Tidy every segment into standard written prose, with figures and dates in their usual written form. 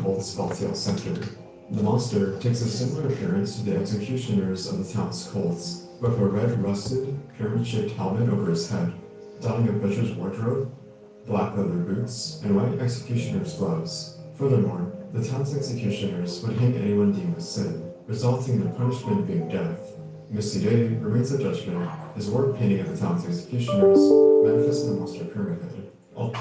old Spaltiel center. The monster takes a similar appearance to the executioners of the town's cults, with a red rusted, pyramid-shaped helmet over his head, donning a butcher's wardrobe, black leather boots, and white executioner's gloves. Furthermore, the town's executioners would hang anyone deemed a sin, resulting in their punishment being death. Misty Day remains a judgment, his ward painting of the town's executioners manifests in the monster pyramid head.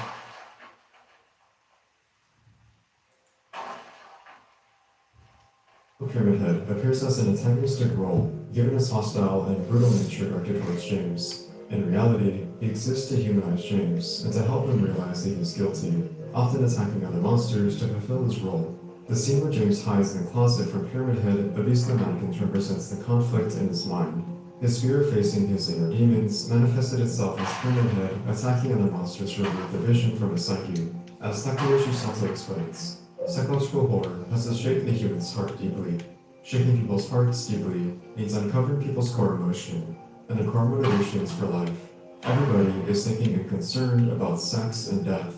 Pyramid Head appears as an antagonistic role, given his hostile and brutal nature directed towards James. In reality, he exists to humanize James and to help him realize that he is guilty, often attacking other monsters to fulfill his role. The scene where James hides in the closet from Pyramid Head abuse the mannequins represents the conflict in his mind. His fear of facing his inner demons manifested itself as Pyramid Head attacking other monsters to remove the vision from his psyche. As Takayoshi Sato explains, psychological horror has to shake the human's heart deeply. Shaking people's hearts deeply means uncovering people's core emotion and the core motivations for life. Everybody is thinking and concerned about sex and death.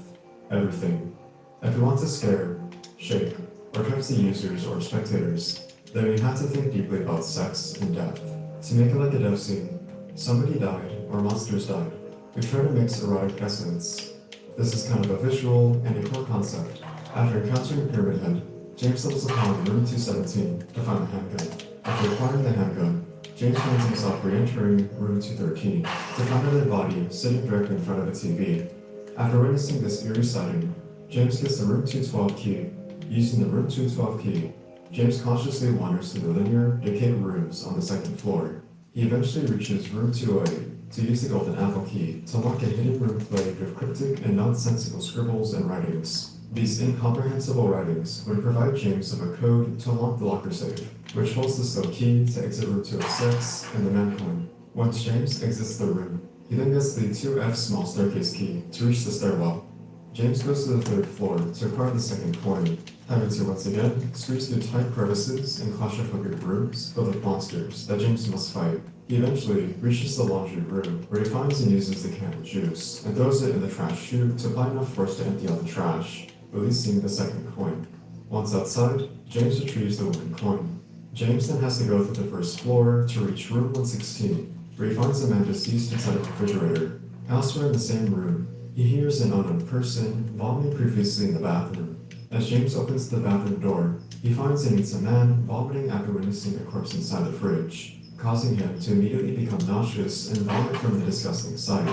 Everything. If we want to scare, shake, or touch the users or spectators, then we have to think deeply about sex and death. To make it like a death scene, somebody died or monsters died. We try to mix erotic essence. This is kind of a visual and a core concept. After encountering Pyramid Head, James stumbles upon room 217 to find the handgun. After acquiring the handgun, James finds himself re-entering room 213 to find a dead body sitting directly in front of a TV. After witnessing this eerie sighting, James gets the room 212 key. Using the room 212 key, James cautiously wanders through the linear, decayed rooms on the second floor. He eventually reaches room 208 to use the golden apple key to unlock a hidden room plagued with cryptic and nonsensical scribbles and writings. These incomprehensible writings would provide James with a code to unlock the locker safe, which holds the steel key to exit room 206 and the man coin. Once James exits the room, he then gets the 2F small staircase key to reach the stairwell. James goes to the third floor to acquire the second coin, having to once again squeeze through tight crevices and claustrophobic rooms filled with monsters that James must fight. He eventually reaches the laundry room, where he finds and uses the canned juice, and throws it in the trash chute to apply enough force to empty out the trash, releasing the second coin. Once outside, James retrieves the wooden coin. James then has to go through the first floor to reach room 116, where he finds a man deceased inside a refrigerator. Elsewhere in the same room, he hears an unknown person vomiting previously in the bathroom. As James opens the bathroom door, he finds and meets a man vomiting after witnessing a corpse inside the fridge, causing him to immediately become nauseous and vomit from the disgusting sight.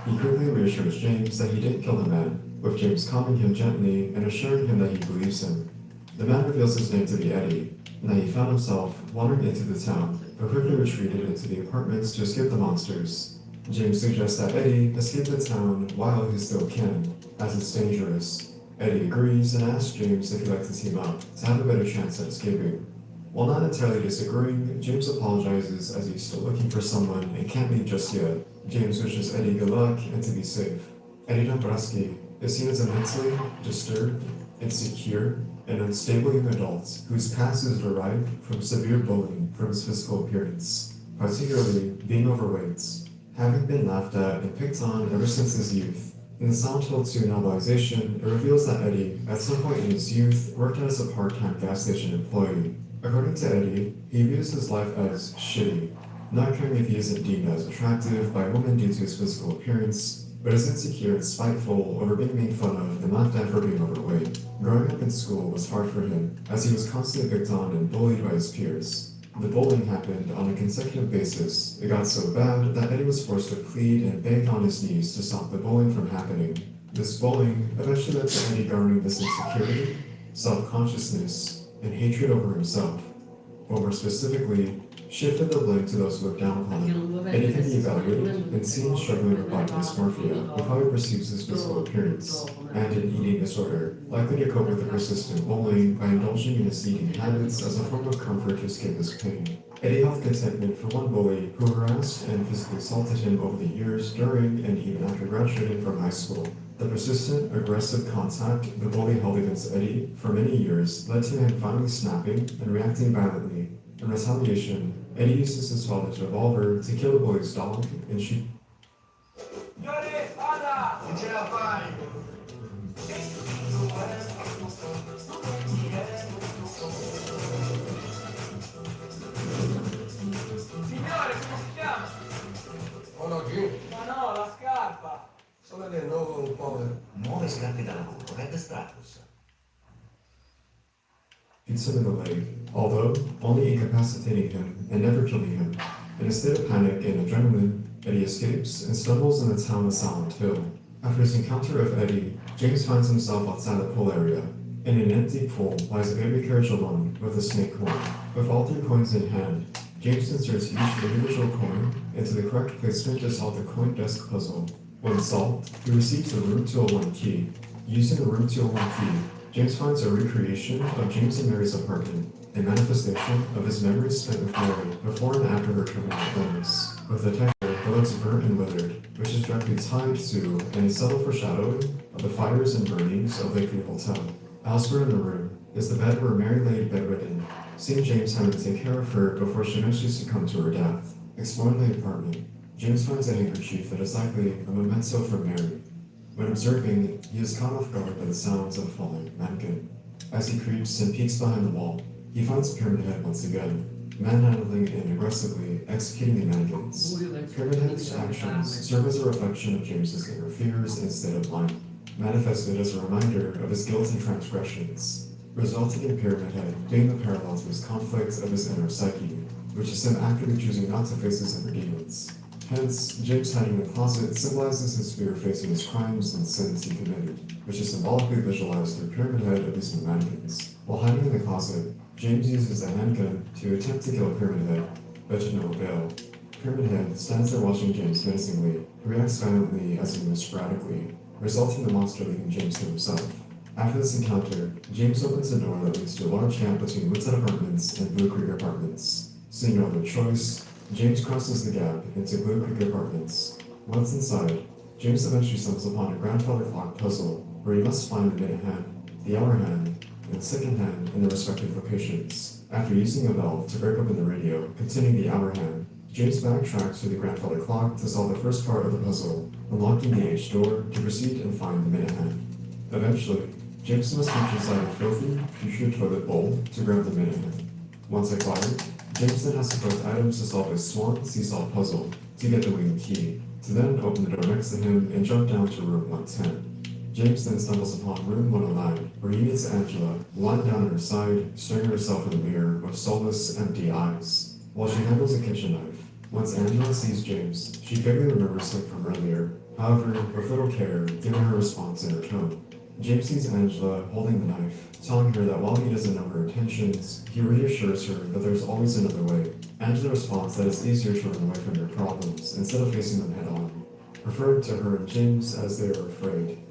He quickly reassures James that he didn't kill the man, with James calming him gently and assuring him that he believes him. The man reveals his name to be Eddie, and that he found himself wandering into the town, but quickly retreated into the apartments to escape the monsters. James suggests that Eddie escape the town while he still can, as it's dangerous. Eddie agrees and asks James if he'd like to team up to have a better chance at escaping. While not entirely disagreeing, James apologizes as he's still looking for someone and can't leave just yet. James wishes Eddie good luck and to be safe. Eddie Dombrowski is seen as a mentally disturbed, insecure, and unstable young adult whose past is derived from severe bullying from his physical appearance, particularly being overweight, having been laughed at and picked on ever since his youth. In the Silent Hill 2 novelization, it reveals that Eddie, at some point in his youth, worked as a part-time gas station employee. According to Eddie, he views his life as shitty, not caring if he isn't deemed as attractive by women due to his physical appearance, but is insecure and spiteful over being made fun of and laughed at for being overweight. Growing up in school was hard for him, as he was constantly picked on and bullied by his peers. The bullying happened on a consecutive basis. It got so bad that Eddie was forced to plead and beg on his knees to stop the bullying from happening. This bullying eventually led to Eddie garnering this insecurity, self-consciousness, and hatred over himself, or more specifically, shifted the blame to those who look down upon him. Eddie can be evaluated and seen struggling with body dysmorphia with how he perceives his physical appearance, and an eating disorder, likely to cope with the persistent bullying by indulging in his eating habits as a form of comfort to escape his pain. Eddie held contentment for one bully who harassed and physically assaulted him over the years during and even after graduating from high school. The persistent, aggressive contact the bully held against Eddie for many years led to him finally snapping and reacting violently. In retaliation, Eddie uses his father's revolver to kill the bully's dog and shoot. status. Beats him in the leg, although only incapacitating him and never killing him. In a state of panic and adrenaline, Eddie escapes and stumbles in the town of Silent Hill. After his encounter with Eddie, James finds himself outside the pool area. In an empty pool lies a baby carriage alone with a snake coin. With all 3 coins in hand, James inserts each individual coin into the correct placement to solve the coin desk puzzle. When solved, he receives the Room 201 key. Using the Room 201 key, James finds a recreation of James and Mary's apartment, a manifestation of his memories spent with Mary before and after her terminal illness, with a texture that looks burnt and withered, which is directly tied to and a subtle foreshadowing of the fires and burnings of Lakeview Hotel. Elsewhere in the room is the bed where Mary lay bedridden, seeing James having to take care of her before she eventually succumbed to her death. Exploring the apartment, James finds a handkerchief that is likely a memento from Mary. When observing, he is caught off guard by the sounds of a falling mannequin. As he creeps and peeks behind the wall, he finds Pyramid Head once again, manhandling and aggressively executing the mannequins. Pyramid Head's actions serve as a reflection of James's inner fears and state of mind, manifested as a reminder of his guilt and transgressions, resulting in Pyramid Head being the parallel to his conflict of his inner psyche, which is him actively choosing not to face his inner demons. Hence, James hiding in the closet symbolizes his fear facing his crimes and sins he committed, which is symbolically visualized through Pyramid Head abusing mannequins. While hiding in the closet, James uses a handgun to attempt to kill Pyramid Head, but to no avail. Pyramid Head stands there watching James menacingly, who reacts violently as he moves sporadically, resulting in the monster leaving James to himself. After this encounter, James opens a door that leads to a large gap between Woodside Apartments and Blue Creek Apartments. Seeing no other choice, James crosses the gap into Blue Creek Apartments. Once inside, James eventually stumbles upon a grandfather clock puzzle where he must find the minute hand, the hour hand, and the second hand in their respective locations. After using a valve to break open the radio containing the hour hand, James backtracks to the grandfather clock to solve the first part of the puzzle, unlocking the H door to proceed and find the minute hand. Eventually, James must reach inside a filthy, putrid toilet bowl to grab the minute hand. Once acquired, James then has to collect items to solve a swan seesaw puzzle to get the wing key, to then open the door next to him and jump down to room 110. James then stumbles upon room 109, where he meets Angela, lying down on her side, staring at herself in the mirror with soulless, empty eyes, while she handles a kitchen knife. Once Angela sees James, she vaguely remembers him from earlier, however, with little care, given her response in her tone. James sees Angela holding the knife, telling her that while he doesn't know her intentions, he reassures her that there's always another way. Angela responds that it's easier to run away from your problems instead of facing them head-on, referring to her and James as they are afraid.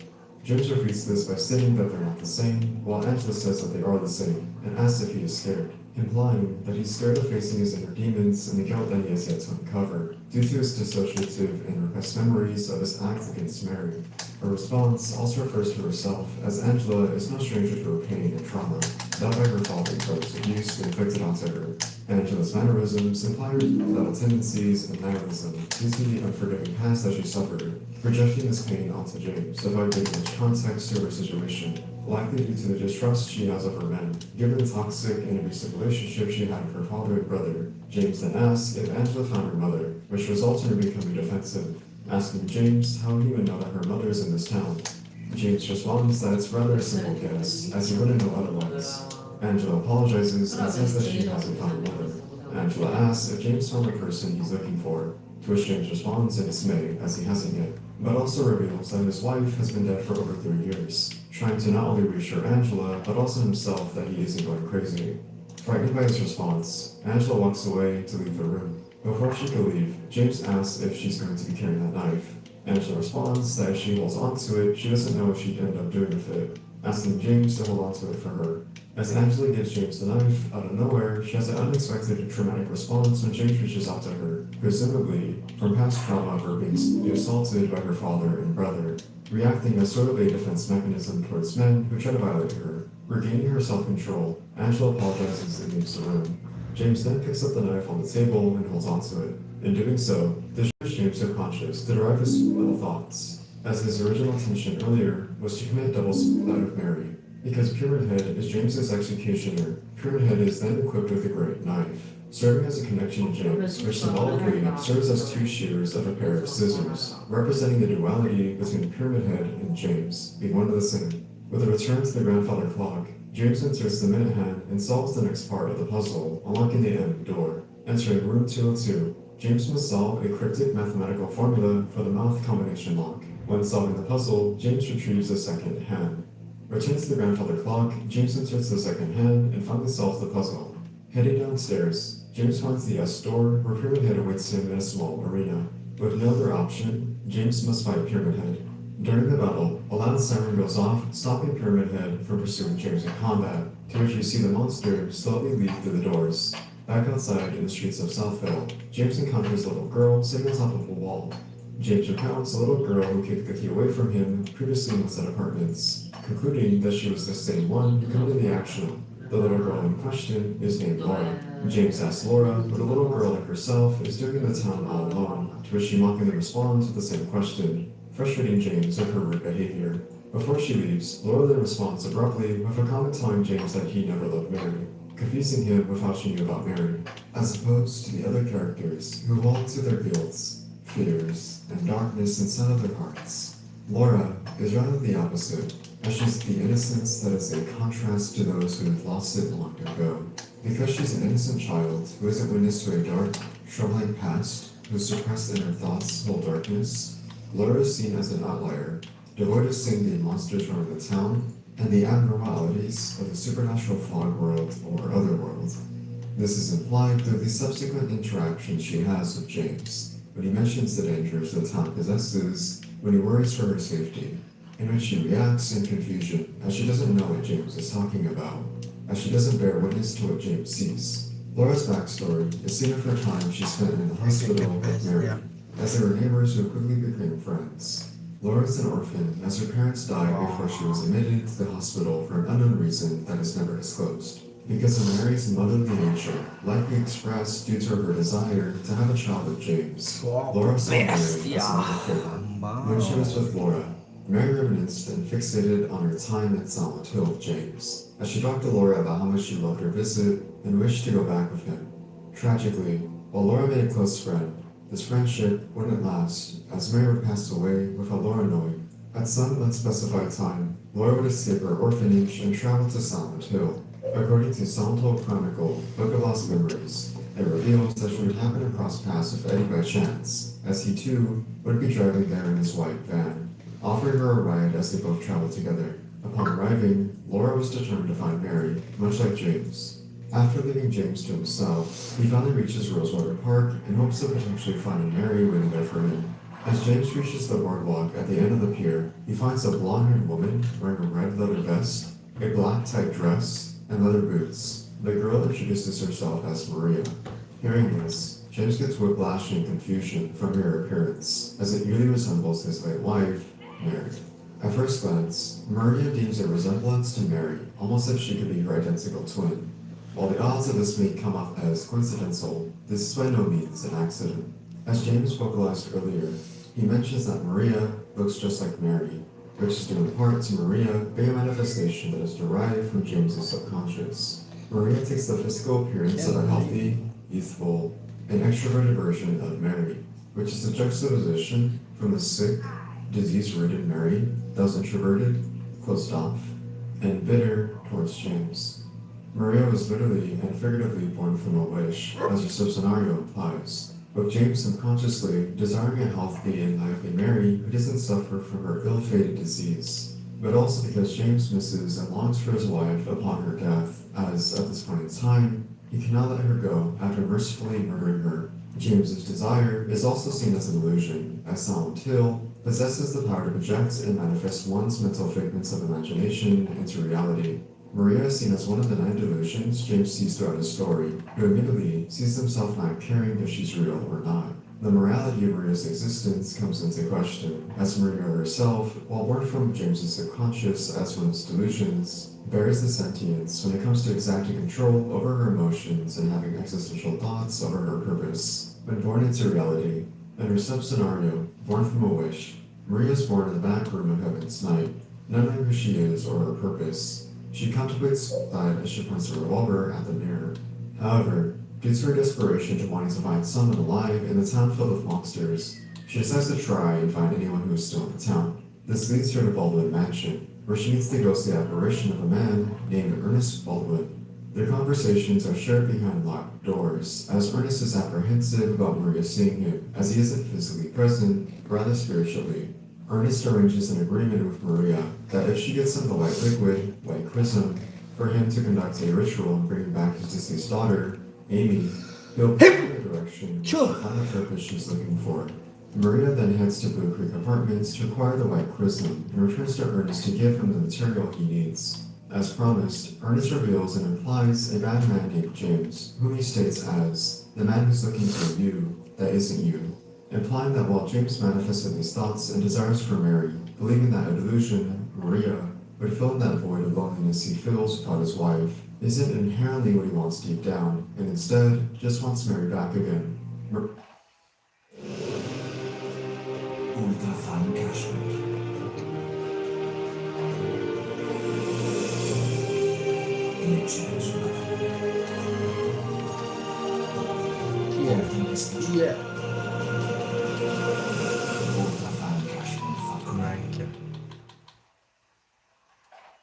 James refutes this by stating that they're not the same, while Angela says that they are the same, and asks if he is scared, implying that he's scared of facing his inner demons and the guilt that he has yet to uncover, due to his dissociative and repressed memories of his act against Mary. Her response also refers to herself, as Angela is no stranger to her pain and trauma, dealt by her father and brother's abuse inflicted onto her. Angela's mannerisms imply her rebel tendencies and nihilism due to the unforgiving past that she suffered, projecting this pain onto James, without giving much context to her situation, likely due to the distrust she has of her men, given the toxic and abusive relationship she had with her father and brother. James then asks if Angela found her mother, which results in her becoming defensive, asking James how he would know that her mother is in this town. James responds that it's rather a simple guess, as he wouldn't know otherwise. Angela apologizes and says that she hasn't found her mother. Angela asks if James found the person he's looking for, to which James responds in dismay, as he hasn't yet, but also reveals that his wife has been dead for over 3 years, trying to not only reassure Angela, but also himself that he isn't going crazy. Frightened by his response, Angela walks away to leave the room. Before she could leave, James asks if she's going to be carrying that knife. Angela responds that if she holds onto it, she doesn't know what she'd end up doing with it, asking James to hold onto it for her. As Angela gives James the knife, out of nowhere, she has an unexpected and traumatic response when James reaches out to her, presumably from past trauma of her being assaulted by her father and brother, reacting as sort of a defense mechanism towards men who try to violate her. Regaining her self-control, Angela apologizes and leaves the room. James then picks up the knife on the table and holds onto it. In doing so, this shows James subconscious to derive his little thoughts, as his original intention earlier was to commit double split of Mary. Because Pyramid Head is James's executioner, Pyramid Head is then equipped with a great knife, serving as a connection to James, which symbolically serves as 2 shears of a pair of scissors, representing the duality between Pyramid Head and James, being one and the same. With a return to the grandfather clock, James inserts the minute hand and solves the next part of the puzzle, unlocking the end door. Entering room 202, James must solve a cryptic mathematical formula for the mouth combination lock. When solving the puzzle, James retrieves the second hand. Returning to the grandfather clock, James inserts the second hand and finally solves the puzzle. Heading downstairs, James finds the S door where Pyramid Head awaits him in a small arena. With no other option, James must fight Pyramid Head. During the battle, a loud siren goes off, stopping Pyramid Head from pursuing James in combat, to which we see the monster slowly leave through the doors. Back outside in the streets of Southville, James encounters a little girl sitting on top of a wall. James recounts a little girl who kicked the key away from him previously in the apartments, concluding that she was the same one who committed the action. The little girl in question is named Laura. James asks Laura what a little girl like herself is doing in the town all alone, to which she mockingly responds with the same question, frustrating James of her rude behavior. Before she leaves, Laura then responds abruptly with a comment telling James that he never loved Mary, confusing him with how she knew about Mary, as opposed to the other characters who walk through their guilts, fears, and darkness inside of their hearts. Laura is rather the opposite, as she's the innocence that is a contrast to those who have lost it long ago. Because she's an innocent child who isn't witness to a dark, troubling past, whose suppressed inner thoughts hold darkness, Laura is seen as an outlier, devoid of seeing the monsters running the town and the abnormalities of the supernatural fog world or other world. This is implied through the subsequent interactions she has with James, when he mentions the dangers the town possesses, when he worries for her safety, in which she reacts in confusion as she doesn't know what James is talking about, as she doesn't bear witness to what James sees. Laura's backstory is seen of her time she spent in the hospital with Mary, as they were neighbors who quickly became friends. Laura is an orphan as her parents died before she was admitted to the hospital for an unknown reason that is never disclosed. Because of Mary's motherly nature, likely expressed due to her desire to have a child with James, Laura saw Mary as another favor. When she was with Laura, Mary reminisced and fixated on her time at Silent Hill with James, as she talked to Laura about how much she loved her visit and wished to go back with him. Tragically, while Laura made a close friend, this friendship wouldn't last, as Mary would pass away without Laura knowing. At some unspecified time, Laura would escape her orphanage and travel to Silent Hill. According to Silent Hill Chronicle, Book of Lost Memories, it reveals that she would happen to cross paths with Eddie by chance, as he too would be driving there in his white van, offering her a ride as they both traveled together. Upon arriving, Laura was determined to find Mary, much like James. After leaving James to himself, he finally reaches Rosewater Park in hopes of potentially finding Mary waiting there for him. As James reaches the boardwalk at the end of the pier, he finds a blonde-haired woman wearing a red leather vest, a black tight dress, and leather boots. The girl introduces herself as Maria. Hearing this, James gets whiplash and confusion from her appearance, as it eerily resembles his late wife, Mary. At first glance, Maria deems a resemblance to Mary, almost as if she could be her identical twin. While the odds of this may come off as coincidental, this is by no means an accident. As James vocalized earlier, he mentions that Maria looks just like Mary, which is due in part to Maria being a manifestation that is derived from James's subconscious. Maria takes the physical appearance of a healthy, youthful, and extroverted version of Mary, which is a juxtaposition from the sick, disease-ridden Mary that was introverted, closed off, and bitter towards James. Maria was literally and figuratively born from a wish, as her sub-scenario implies, with James subconsciously desiring a healthy and lively Mary who doesn't suffer from her ill-fated disease, but also because James misses and longs for his wife upon her death, as at this point in time, he cannot let her go after mercifully murdering her. James's desire is also seen as an illusion, as Silent Hill possesses the power to project and manifest one's mental figments of imagination into reality. Maria is seen as one of the 9 delusions James sees throughout his story, who admittedly sees himself not caring if she's real or not. The morality of Maria's existence comes into question, as Maria herself, while born from James's subconscious as one of his delusions, bears the sentience when it comes to exacting control over her emotions and having existential thoughts over her purpose. When born into reality, in her sub-scenario, born from a wish, Maria is born in the back room of Heaven's Night, not knowing who she is or her purpose. She contemplates suicide as she points a revolver at the mirror. However, due to her desperation to wanting to find someone alive in a town filled with monsters, she decides to try and find anyone who is still in the town. This leads her to Baldwin Mansion, where she meets the ghostly apparition of a man named Ernest Baldwin. Their conversations are shared behind locked doors, as Ernest is apprehensive about Maria seeing him, as he isn't physically present, rather spiritually. Ernest arranges an agreement with Maria that if she gets him the white liquid, white chrism, for him to conduct a ritual and bring back his deceased daughter, Amy, he'll point her in the direction to find the purpose she's looking for. Maria then heads to Blue Creek Apartments to acquire the white chrism and returns to Ernest to give him the material he needs. As promised, Ernest reveals and implies a bad man named James, whom he states as the man who's looking for you that isn't you, implying that while James manifested these thoughts and desires for Mary, believing that a delusion, Maria, would fill in that void of loneliness he feels without his wife, isn't inherently what he wants deep down, and instead just wants Mary back again. Ultrafine Kashmir.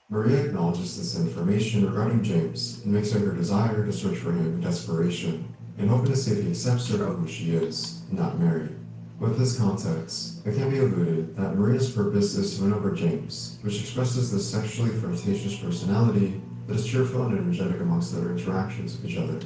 Maria acknowledges this information regarding James and makes it her desire to search for him in desperation, and hoping to see if he accepts her for who she is, not Mary. With this context, it can be alluded that Maria's purpose is to win over James, which expresses this sexually flirtatious personality that is cheerful and energetic amongst their interactions with each other.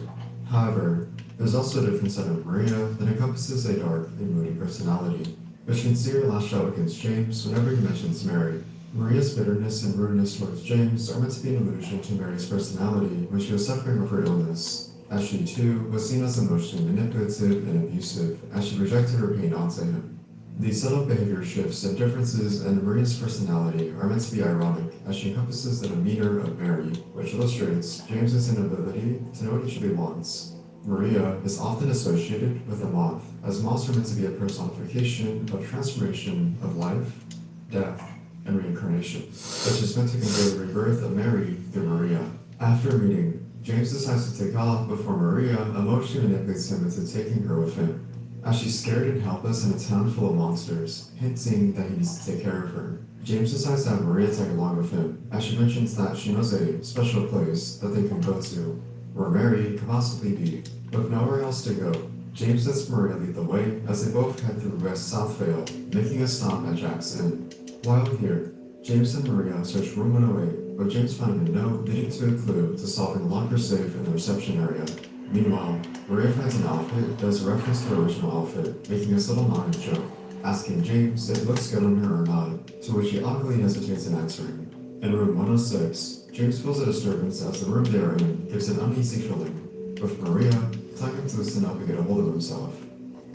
However, there's also a different side of Maria that encompasses a dark and moody personality, which can see her lash out against James whenever he mentions Mary. Maria's bitterness and rudeness towards James are meant to be an allusion to Mary's personality when she was suffering with her illness, as she too was seen as emotionally manipulative and abusive as she projected her pain onto him. These subtle behavior shifts and differences in Maria's personality are meant to be ironic, as she encompasses the demeanor of Mary, which illustrates James's inability to know what he truly wants. Maria is often associated with a moth, as moths are meant to be a personification of transformation of life, death, and reincarnation, which is meant to convey the rebirth of Mary through Maria. After a meeting, James decides to take off before Maria emotionally manipulates him into taking her with him, as she's scared and helpless in a town full of monsters, hinting that he needs to take care of her. James decides to have Maria tag along with him, as she mentions that she knows a special place that they can go to, where Mary could possibly be. With nowhere else to go, James lets Maria lead the way as they both head through West Southvale, making a stop at Jack's Inn. While here, James and Maria search room 108, but James finds a note leading to a clue to solving a locker safe in the reception area. Meanwhile, Maria finds an outfit that is a reference to her original outfit, making this little nodding joke, asking James if it looks good on her or not, to which he awkwardly hesitates in answering. In room 106, James feels a disturbance as the room they are in gives an uneasy feeling, with Maria telling him to listen up and get a hold of himself.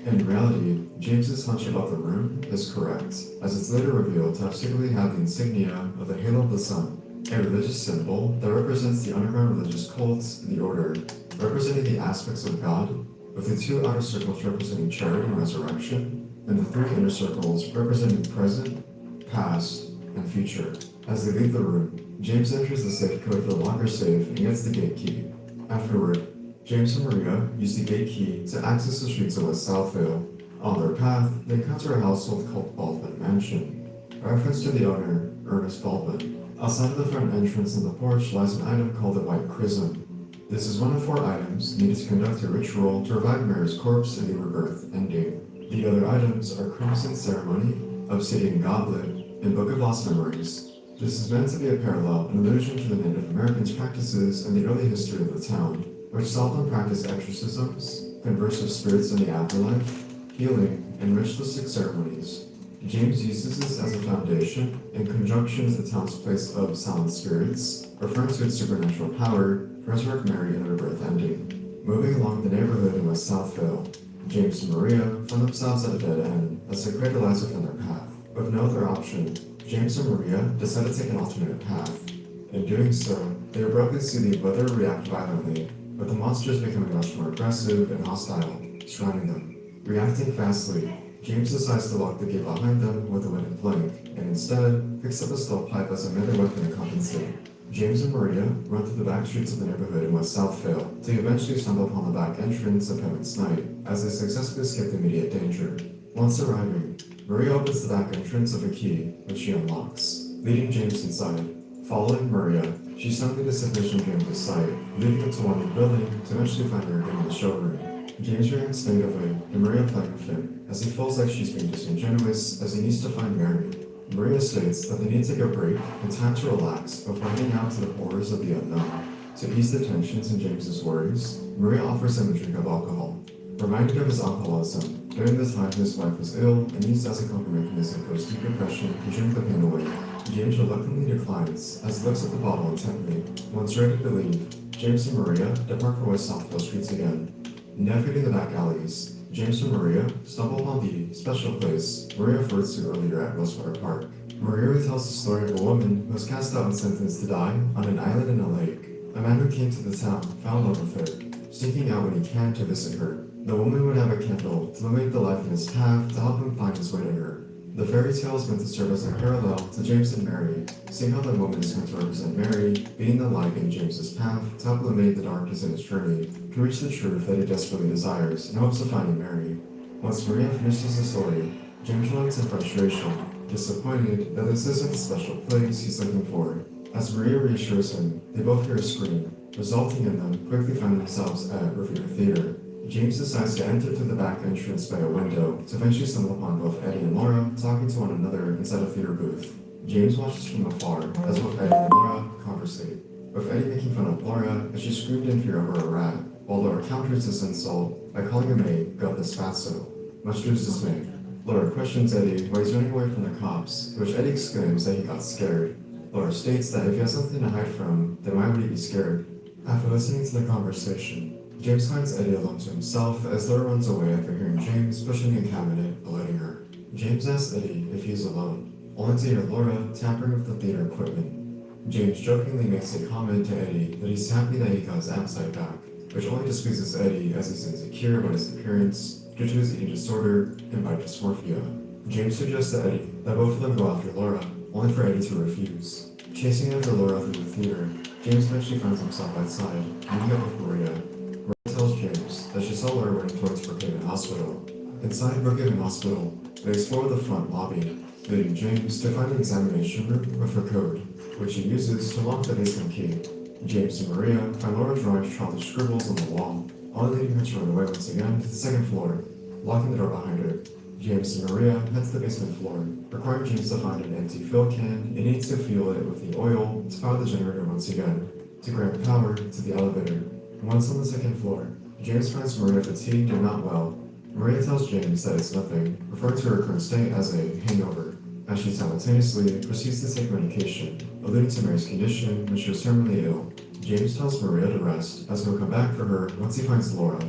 In reality, James's hunch about the room is correct, as it's later revealed to have secretly had the insignia of the Halo of the Sun, a religious symbol that represents the underground religious cults in the Order, representing the aspects of God, with the two outer circles representing charity and resurrection, and the three inner circles representing present, past, and future. As they leave the room, James enters the safe code for the locker safe and gets the gate key. Afterward, James and Maria use the gate key to access the streets of West Southvale. On their path, they encounter a household called Baldwin Mansion, a reference to the owner, Ernest Baldwin. Outside of the front entrance in the porch lies an item called the White Chrism. This is one of 4 items needed to conduct a ritual to revive Mary's corpse in the rebirth ending. The other items are Crimson Ceremony, Obsidian Goblet, and Book of Lost Memories. This is meant to be a parallel and allusion to the Native Americans' practices in the early history of the town, which saw them practice exorcisms, converse with spirits in the afterlife, healing, and ritualistic ceremonies. James uses this as a foundation in conjunction with the town's place of silent spirits, referring to its supernatural power to resurrect Mary in her birth ending. Moving along the neighborhood in West Southvale, James and Maria find themselves at a dead end as the crater lies within their path. With no other option, James and Maria decide to take an alternate path. In doing so, they abruptly see the weather react violently, with the monsters becoming much more aggressive and hostile, surrounding them. Reacting fastly, James decides to lock the gate behind them with a wooden plank, and instead picks up a steel pipe as a melee weapon to compensate. James and Maria run through the back streets of the neighborhood in West Southvale to eventually stumble upon the back entrance of Heaven's Night, as they successfully escape immediate danger. Once arriving, Maria opens the back entrance with a key, which she unlocks. leading James inside. Following Maria, she suddenly disappears from James's sight, leading him to one in the building to eventually find her again in the showroom. James reacts negatively, and Maria playing with him, as he feels like she's being disingenuous as he needs to find Mary. Maria states that they need to take a break and time to relax before heading out to the horrors of the unknown. To ease the tensions in James's worries, Maria offers him a drink of alcohol. Reminded of his alcoholism, during the time his wife was ill and used as a coping mechanism for his deep depression to drink the pain away, James reluctantly declines as he looks at the bottle intently. Once ready to leave, James and Maria depart for West Southwell Streets again. Navigating the back alleys, James and Maria stumble upon the special place Maria referred to earlier at Rosewater Park. Maria retells the story of a woman who was cast out and sentenced to die on an island in a lake. A man who came to the town fell in love with her, sneaking out when he can to visit her. The woman would have a candle to illuminate the life in his path to help him find his way to her. The fairy tale is meant to serve as a parallel to James and Mary, seeing how the woman is going to represent Mary, being the light in James's path to help eliminate the darkness in his journey, to reach the truth that he desperately desires in hopes of finding Mary. Once Maria finishes the story, James runs in frustration, disappointed that this isn't the special place he's looking for. As Maria reassures him, they both hear a scream, resulting in them quickly finding themselves at Revere Theater. James decides to enter through the back entrance by a window to eventually stumble upon both Eddie and Laura talking to one another inside a theater booth. James watches from afar as both Eddie and Laura conversate, with Eddie making fun of Laura as she screamed in fear over a rat, while Laura counters this insult by calling him a gutless fatso. Much to his dismay, Laura questions Eddie why he's running away from the cops, to which Eddie exclaims that he got scared. Laura states that if he has something to hide from, then why would he be scared? After listening to the conversation, James finds Eddie alone to himself as Laura runs away after hearing James pushing a cabinet, alerting her. James asks Eddie if he is alone, only to hear Laura tampering with the theater equipment. James jokingly makes a comment to Eddie that he's happy that he got his appetite back, which only displeases Eddie as he's insecure about his appearance due to his eating disorder and body dysmorphia. James suggests to Eddie that both of them go after Laura, only for Eddie to refuse. Chasing after Laura through the theater, James eventually finds himself outside, meeting up with Maria. Maria tells James that she saw Laura running towards Brookhaven Hospital. Inside Brookhaven Hospital, they explore the front lobby, leading James to find an examination room with her code, which he uses to lock the basement key. James and Maria find Laura drawing childish scribbles on the wall, only leading her to run away once again to the second floor, locking the door behind her. James and Maria head to the basement floor, requiring James to find an empty fill can and needs to fuel it with the oil to power the generator once again, to grant power to the elevator. Once on the second floor, James finds Maria fatigued and not well. Maria tells James that it's nothing, referring to her current state as a hangover, as she simultaneously proceeds to take medication, alluding to Mary's condition when she was terminally ill. James tells Maria to rest, as he'll come back for her once he finds Laura.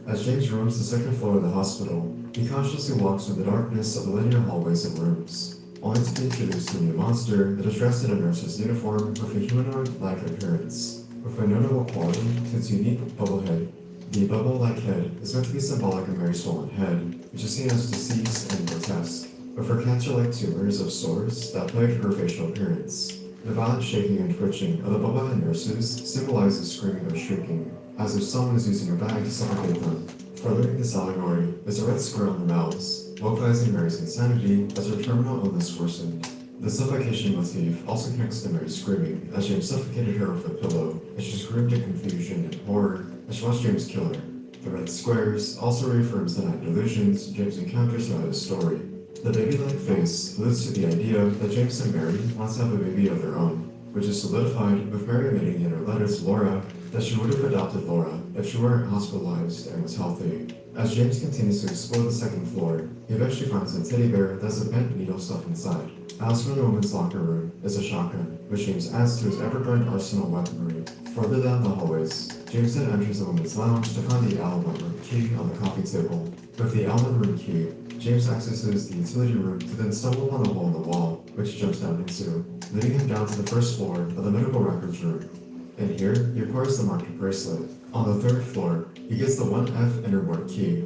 As James roams the second floor of the hospital, he cautiously walks through the darkness of the linear hallways and rooms, only to be introduced to a new monster that is dressed in a nurse's uniform with a humanoid-like appearance, with a notable quality to its unique bubble head. The bubble-like head is meant to be symbolic of Mary's swollen head, which is seen as deceased and grotesque, with her cancer-like tumors of sores that plague her facial appearance. The violent shaking and twitching of the bubblehead nurses symbolizes screaming or shrieking, as if someone is using a bag to suffocate them. Furthering this allegory is a red square on her mouths, vocalizing Mary's insanity as her terminal illness worsened. The suffocation motif also connects to Mary's screaming, as James suffocated her with a pillow, as she screamed in confusion and horror as she watched James kill her. The red squares also reaffirms the night delusions James encounters throughout his story. The baby-like face alludes to the idea that James and Mary want to have a baby of their own, which is solidified with Mary admitting in her letter to Laura that she would have adopted Laura if she weren't hospitalized and was healthy. As James continues to explore the second floor, he eventually finds a teddy bear that has a bent needle stuffed inside. As for the woman's locker room is a shotgun, which James adds to his ever-growing arsenal of weaponry. Further down the hallways, James then enters the woman's lounge to find the almond room key on the coffee table. With the almond room key, James accesses the utility room to then stumble upon a hole in the wall, which he jumps down into, leading him down to the first floor of the medical records room. In here, he acquires the marked bracelet. On the third floor, he gets the 1F innerboard key.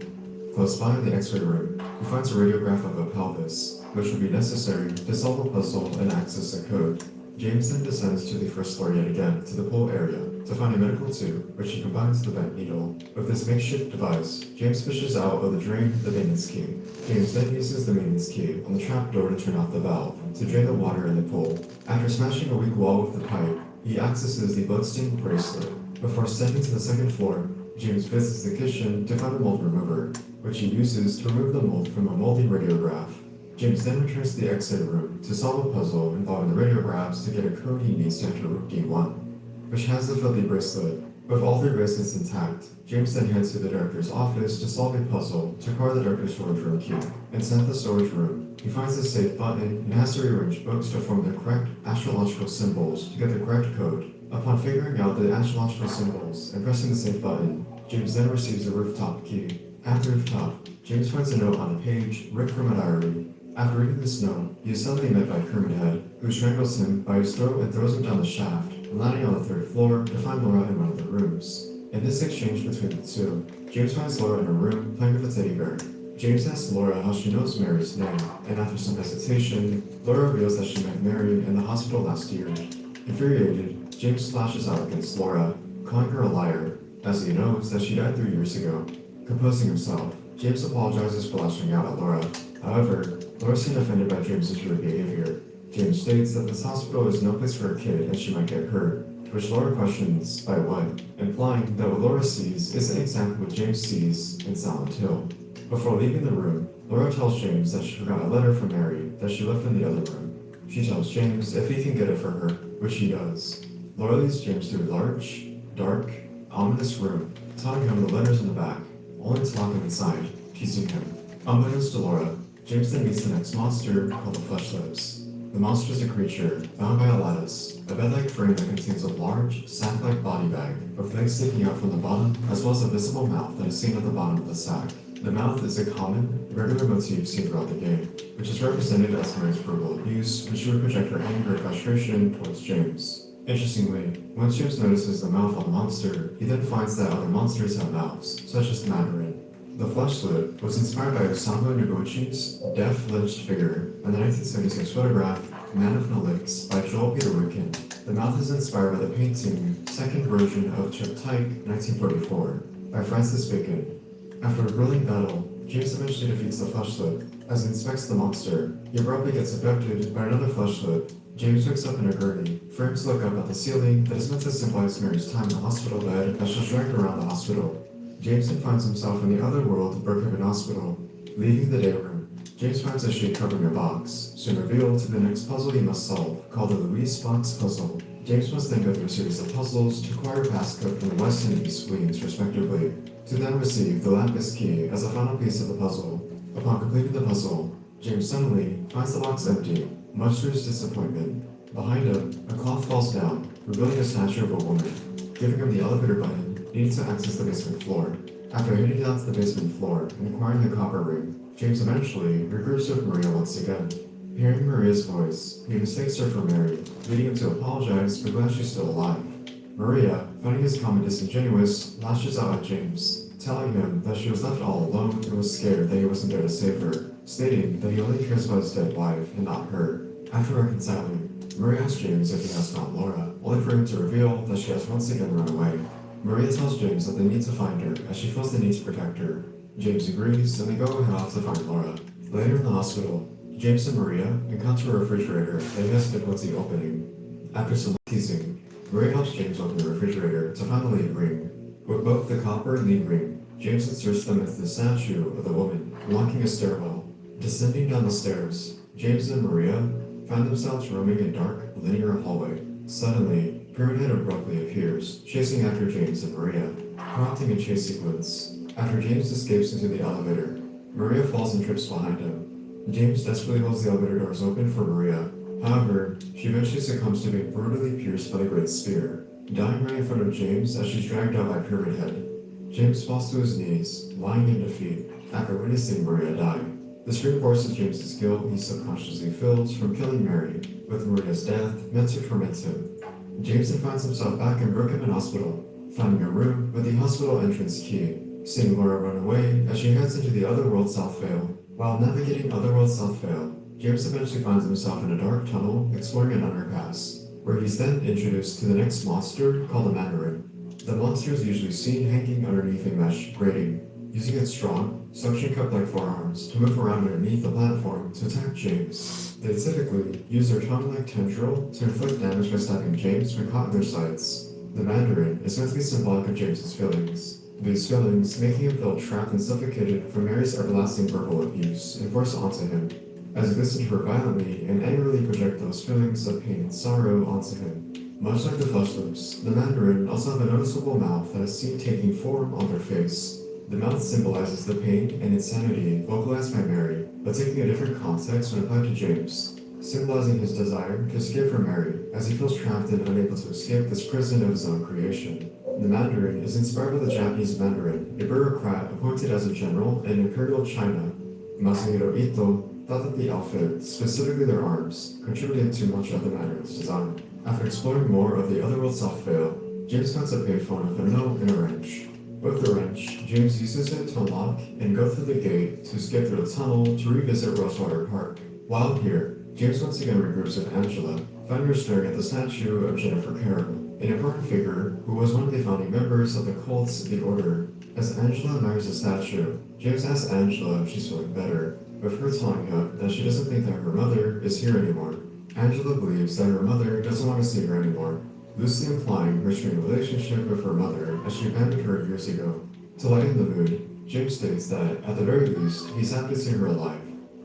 Close by in the x-ray room, he finds a radiograph of a pelvis, which would be necessary to solve a puzzle and access a code. James then descends to the first floor yet again to the pool area to find a medical tube, which he combines with the bent needle. With this makeshift device, James fishes out of the drain the maintenance key. James then uses the maintenance key on the trap door to turn off the valve. down to drain the water in the pool. After smashing a weak wall with the pipe, he accesses the bloodstained bracelet. Before ascending to the second floor, James visits the kitchen to find a mold remover, which he uses to remove the mold from a moldy radiograph. James then returns to the exit room to solve a puzzle involving the radiographs to get a code he needs to enter room D1, which has the filthy bracelet. With all 3 bracelets intact, James then heads to the director's office to solve a puzzle to acquire the director's storage room key. Inside the storage room, he finds the safe button and has to rearrange books to form the correct astrological symbols to get the correct code. Upon figuring out the astrological symbols and pressing the safe button, James then receives the rooftop key. At the rooftop, James finds a note on a page ripped from a diary. After reading this note, he is suddenly met by Pyramid Head, who strangles him by his throat and throws him down the shaft, landing on the 3rd floor to find Laura in one of the rooms. In this exchange between the two, James finds Laura in a room playing with a teddy bear. James asks Laura how she knows Mary's name, and after some hesitation, Laura reveals that she met Mary in the hospital last year. Infuriated, James slashes out against Laura, calling her a liar, as he knows that she died 3 years ago. Composing himself, James apologizes for lashing out at Laura. However, Laura seems offended by James's rude behavior. James states that this hospital is no place for a kid and she might get hurt, to which Laura questions by what, implying that what Laura sees isn't exactly what James sees in Silent Hill. Before leaving the room, Laura tells James that she forgot a letter from Mary that she left in the other room. She tells James if he can get it for her, which he does. Laura leads James through a large, dark, ominous room, telling him the letters in the back, only to lock him inside, teasing him. Unbeknownst to Laura, James then meets the next monster, called the Flesh Lips. The monster is a creature, bound by a lattice, a bed-like frame that contains a large, sack-like body bag, with legs sticking out from the bottom, as well as a visible mouth that is seen at the bottom of the sack. The mouth is a common, regular motif seen throughout the game, which is represented as Mary's verbal abuse when she would project her anger and frustration towards James. Interestingly, once James notices the mouth on the monster, he then finds that other monsters have mouths, such as the Mandarin. The Flesh Lip was inspired by Osamu Noguchi's deaf lynched figure and the 1976 photograph Man of No Licks by Joel Peter Witkin. The mouth is inspired by the painting Second Version of Chip Tyke, 1944, by Francis Bacon. After a grueling battle, James eventually defeats the Flesh Lip. As he inspects the monster, he abruptly gets abducted by another Flesh Lip. James wakes up in a gurney, frames look up at the ceiling that is meant to symbolize Mary's time in the hospital bed as she's dragged around the hospital. James then finds himself in the other world of Brookhaven Hospital. Leaving the day room, James finds a sheet covering a box, soon revealed to be the next puzzle he must solve, called the Louise Box Puzzle. James must then go through a series of puzzles to acquire a passcode from the West and East Wings, respectively, to then receive the Lapis Key as the final piece of the puzzle. Upon completing the puzzle, James suddenly finds the box empty, much to his disappointment. Behind him, a cloth falls down, revealing a statue of a woman, giving him the elevator button needed to access the basement floor. After heading down to the basement floor and acquiring the copper ring, James eventually regroups with Maria once again. Hearing Maria's voice, he mistakes her for Mary, leading him to apologize but glad she's still alive. Maria, finding his comment disingenuous, lashes out at James, telling him that she was left all alone and was scared that he wasn't there to save her, stating that he only cares about his dead wife and not her. After reconciling, Maria asks James if he has found Laura, only for him to reveal that she has once again run away. Maria tells James that they need to find her, as she feels the need to protect her. James agrees, and they go head off to find Laura. Later in the hospital, James and Maria encounter a refrigerator that he has difficulty opening. After some teasing, Maria helps James open the refrigerator to find the lead ring. With both the copper and lead ring, James inserts them into the statue of the woman, unlocking a stairwell. Descending down the stairs, James and Maria find themselves roaming a dark, linear hallway. Suddenly, Pyramid Head abruptly appears, chasing after James and Maria, prompting a chase sequence. After James escapes into the elevator, Maria falls and trips behind him. James desperately holds the elevator doors open for Maria. However, she eventually succumbs to being brutally pierced by the Great Spear, dying right in front of James as she's dragged out by Pyramid Head. James falls to his knees, lying in defeat, after witnessing Maria die. This reinforces James's guilt he subconsciously feels from killing Mary, with Maria's death meant to torment him. James then finds himself back in Brookhaven Hospital, finding a room with the hospital entrance key, seeing Laura run away as she heads into the Otherworld South Vale. While navigating Otherworld South Vale, James eventually finds himself in a dark tunnel exploring an underpass, where he's then introduced to the next monster called the Mandarin. The monster is usually seen hanging underneath a mesh grating. using its strong, suction cup-like forearms to move around underneath the platform to attack James. They typically use their tongue-like tendril to inflict damage by stabbing James when caught in their sights. The Mandarin is meant to be symbolic of James's feelings. These feelings making him feel trapped and suffocated from Mary's everlasting verbal abuse enforced onto him, as he listened to her violently and angrily project those feelings of pain and sorrow onto him. Much like the flesh lips, the Mandarin also have a noticeable mouth that is seen taking form on their face. The mouth symbolizes the pain and insanity vocalized by Mary, but taking a different context when applied to James, symbolizing his desire to escape from Mary, as he feels trapped and unable to escape this prison of his own creation. The Mandarin is inspired by the Japanese Mandarin, a bureaucrat appointed as a general in Imperial China. Masahiro Ito thought that the outfit, specifically their arms, contributed to much of the Mandarin's design. After exploring more of the otherworld soft veil, James finds a payphone with a note and a wrench. With the wrench, James uses it to unlock and go through the gate to escape through the tunnel to revisit Rosewater Park. While here, James once again regroups with Angela, finding her staring at the statue of Jennifer Carroll, an important figure who was one of the founding members of the cult The Order. As Angela admires the statue, James asks Angela if she's feeling better, with her telling him that she doesn't think that her mother is here anymore. Angela believes that her mother doesn't want to see her anymore, loosely implying her strained relationship with her mother as she abandoned her years ago. To lighten the mood, James states that, at the very least, he's happy to see her alive.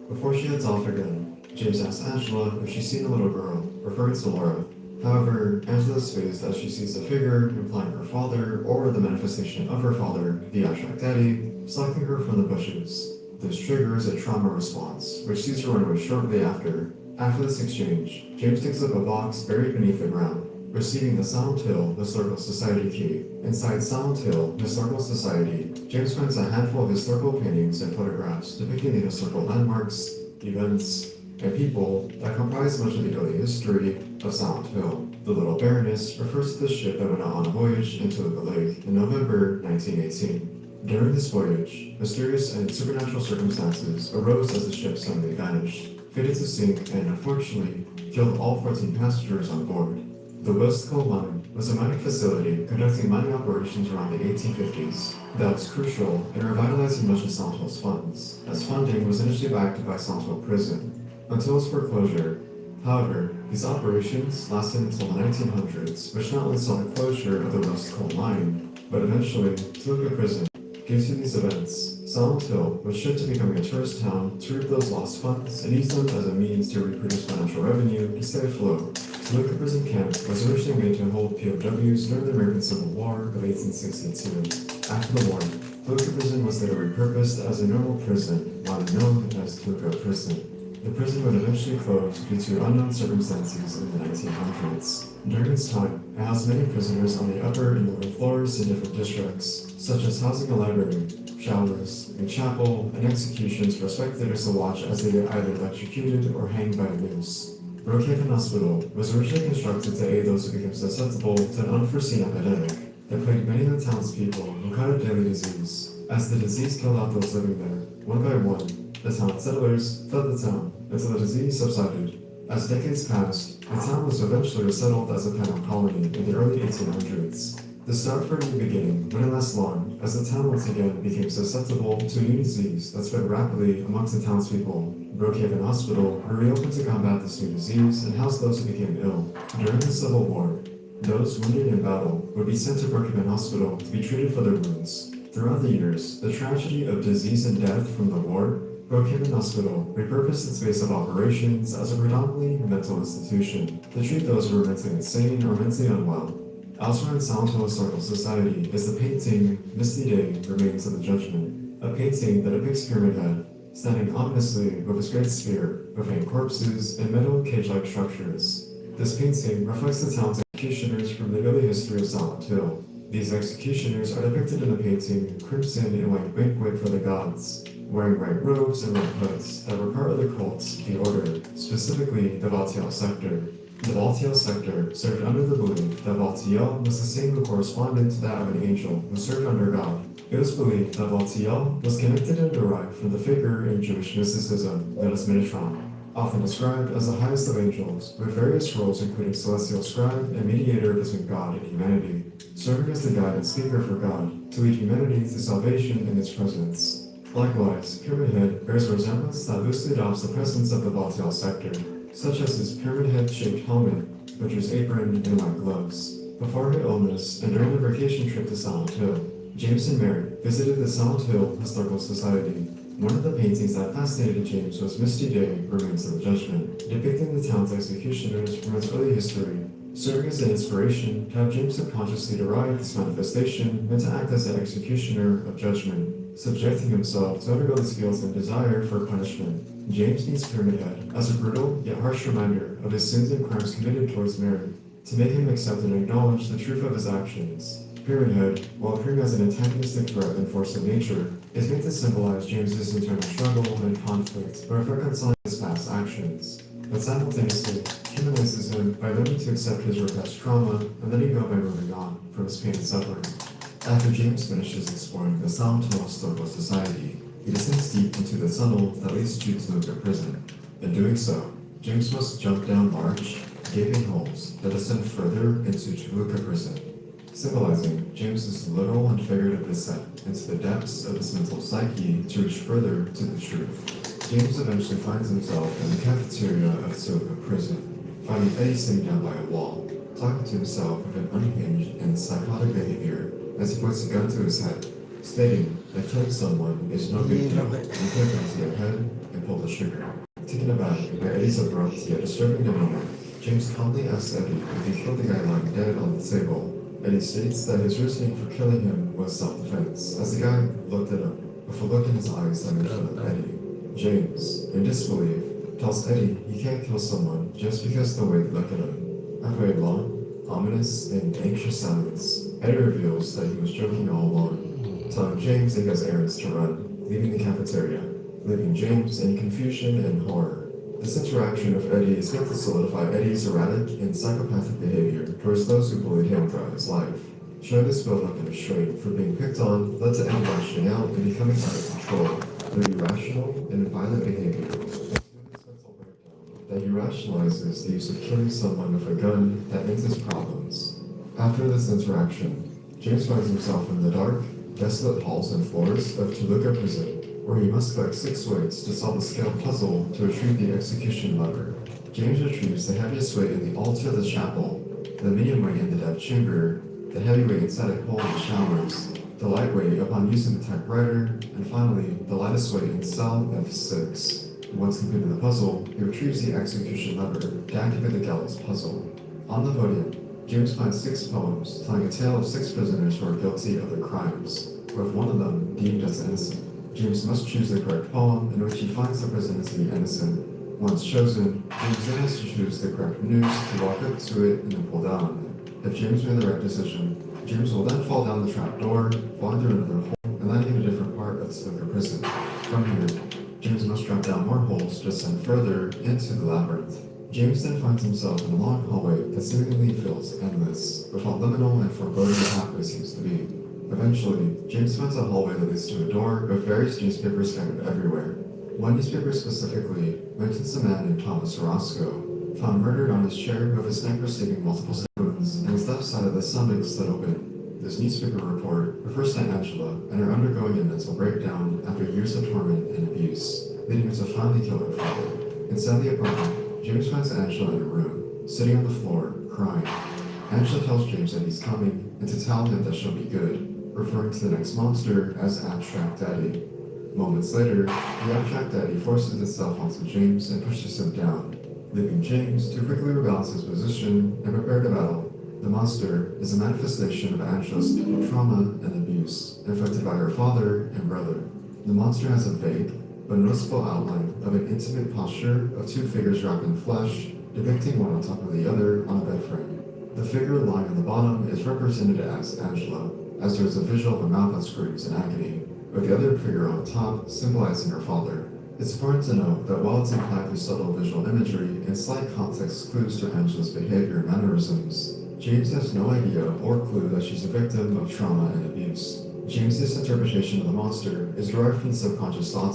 Before she heads off again, James asks Angela if she's seen a little girl, referring to Laura. However, Angela is fazed as she sees a figure implying her father, or the manifestation of her father, the abstract daddy, stalking her from the bushes. This triggers a trauma response, which sees her run away shortly after. After this exchange, James takes up a box buried beneath the ground, receiving the Silent Hill Historical Society key. Inside Silent Hill Historical Society, James finds a handful of historical paintings and photographs depicting the historical landmarks, events, and people that comprise much of the early history of Silent Hill. The Little Baroness refers to the ship that went out on a voyage into the lake in November 1918. During this voyage, mysterious and supernatural circumstances arose as the ship suddenly vanished, fated to sink, and unfortunately killed all 14 passengers on board. The West Coal Mine was a mining facility conducting mining operations around the 1850s that was crucial in revitalizing much of Silent Hill's funds, as funding was initially backed by Silent Hill Prison until its foreclosure. However, these operations lasted until the 1900s, which not only saw the closure of the West Coal Mine, but eventually Toluca Prison. Due to these events, Silent Hill was shift to becoming a tourist town to reap those lost funds and use them as a means to reproduce financial revenue to stay afloat. Toluca Prison Camp was originally made to hold POWs during the American Civil War of 1862. After the war, Toluca Prison was later repurposed as a normal prison, now known as Toluca Prison. The prison would eventually close due to unknown circumstances in the 1900s. During its time, it housed many prisoners on the upper and lower floors in different districts, such as housing a library, showers, a chapel, and executions for spectators to watch as they get either electrocuted or hanged by a noose. Brookhaven Hospital was originally constructed to aid those who became susceptible to an unforeseen epidemic that plagued many of the townspeople who caught a deadly disease. As the disease killed out those living there, one by one, the town settlers fled the town until the disease subsided. As decades passed, the town was eventually resettled as a penal colony in the early 1800s. The start for a new beginning wouldn't last long, as the town once again became susceptible to a new disease that spread rapidly amongst the townspeople. Brookhaven Hospital were reopened to combat this new disease and house those who became ill. During the Civil War, those wounded in battle would be sent to Brookhaven Hospital to be treated for their wounds. Throughout the years, the tragedy of disease and death from the war, Brookhaven Hospital repurposed its base of operations as a predominantly mental institution to treat those who were mentally insane or mentally unwell. Elsewhere in Silent Hill Historical Society is the painting Misty Day Remains of the Judgment, a painting that depicts Pyramid Head standing ominously with his great spear, profane corpses, and metal cage-like structures. This painting reflects the town's executioners from the early history of Silent Hill. These executioners are depicted in the painting Crimson and White Banquet for the Gods, wearing white robes and red hoods that were part of the cult The Order, specifically the Valtiel sector. The Valtiel sector served under the belief that Valtiel was the same who corresponded to that of an angel who served under God. It was believed that Valtiel was connected and derived from the figure in Jewish mysticism known as Metatron, often described as the highest of angels, with various roles including celestial scribe and mediator between God and humanity. serving as the guide and speaker for God to lead humanity to salvation in its presence. Likewise, Pyramid Head bears a resemblance that loosely adopts the presence of the Baltial sector, such as his pyramid head-shaped helmet, butcher's apron, and white gloves. Before her illness and during a vacation trip to Silent Hill, James and Mary visited the Silent Hill Historical Society. One of the paintings that fascinated James was Misty Day, Remains of the Judgment, depicting the town's executioners from its early history, serving as an inspiration to have James subconsciously derive this manifestation and to act as an executioner of judgment, subjecting himself to undergo this guilt and desire for punishment. James needs Pyramid Head as a brutal yet harsh reminder of his sins and crimes committed towards Mary, to make him accept and acknowledge the truth of his actions. Pyramid Head, while appearing as an antagonistic threat and force of nature, is meant to symbolize James's internal struggle and conflict of reconciling his past actions, but simultaneously humanizes him by learning to accept his repressed trauma and letting go by moving on from his pain and suffering. After James finishes exploring the Silent Hill Historical Society, he descends deep into the tunnel that leads to Toluca Prison. In doing so, James must jump down large, gaping holes that descend further into Toluca Prison, symbolizing James's literal and figurative descent into the depths of his mental psyche to reach further to the truth. James eventually finds himself in the cafeteria of Toluca Prison, finding Eddie sitting down by a wall, talking to himself with an unhinged and psychotic behavior as he puts a gun to his head, stating that killing someone is no big deal, and put a gun to your head and pull the trigger. Taken aback by Eddie's abrupt yet disturbing demeanor, James calmly asks Eddie if he killed the guy lying dead on the table. Eddie states that his reasoning for killing him was self-defense, as the guy looked at him with a look in his eyes that made fun of Eddie. James, in disbelief, tells Eddie he can't kill someone just because of the way they look at him. After a long, ominous, and anxious silence, Eddie reveals that he was joking all along, telling James that he has errands to run, leaving the cafeteria, leaving James in confusion and horror. This interaction with Eddie is meant to solidify Eddie's erratic and psychopathic behavior towards those who bullied him throughout his life. Showing this buildup and restraint for being picked on led to Eddie lashing out and becoming out of control through irrational and violent behavior. That he rationalizes the use of killing someone with a gun that ends his problems. After this interaction, James finds himself in the dark, desolate halls and floors of Toluca Prison, where he must collect 6 weights to solve the scale puzzle to retrieve the execution lever. James retrieves the heaviest weight in the altar of the chapel, the medium weight in the death chamber, the heavy weight inside a hole in the showers, the light weight upon using the typewriter, and finally, the lightest weight in cell F6. Once completed the puzzle, he retrieves the execution lever to activate the gallows puzzle. On the podium, James finds 6 poems telling a tale of 6 prisoners who are guilty of their crimes, with one of them deemed as innocent. James must choose the correct poem in which he finds the prisoner to be innocent. Once chosen, James then has to choose the correct noose to walk up to it and then pull down on it. If James made the right decision, James will then fall down the trap door, falling through another hole, and landing in a different part of the Toluca prison. From here, James must drop down more holes to descend further into the labyrinth. James then finds himself in a long hallway that seemingly feels endless, with how liminal and foreboding the pathway seems to be. Eventually, James finds a hallway that leads to a door with various newspapers scattered everywhere. One newspaper specifically mentions a man named Thomas Orozco, found murdered on his chair with his neck receiving multiple wounds and his left side of the stomach slit open. This newspaper report refers to Angela and her undergoing a mental breakdown after years of torment and abuse, leading her to finally kill her father. Inside the apartment, James finds Angela in a room, sitting on the floor, crying. Angela tells James that he's coming and to tell him that she'll be good, referring to the next monster as Abstract Daddy. Moments later, the Abstract Daddy forces itself onto James and pushes him down, leaving James to quickly rebalance his position and prepare to battle. The monster is a manifestation of Angela's trauma and abuse inflicted by her father and brother. The monster has a vague but noticeable outline of an intimate posture of 2 figures wrapped in flesh, depicting one on top of the other on a bed frame. The figure lying on the bottom is represented as Angela, as there is a visual of a mouth that screams in agony, with the other figure on top symbolizing her father. It's important to note that while it's implied through subtle visual imagery and slight context clues to Angela's behavior and mannerisms, James has no idea or clue that she's a victim of trauma and abuse. James's interpretation of the monster is derived from the subconscious thoughts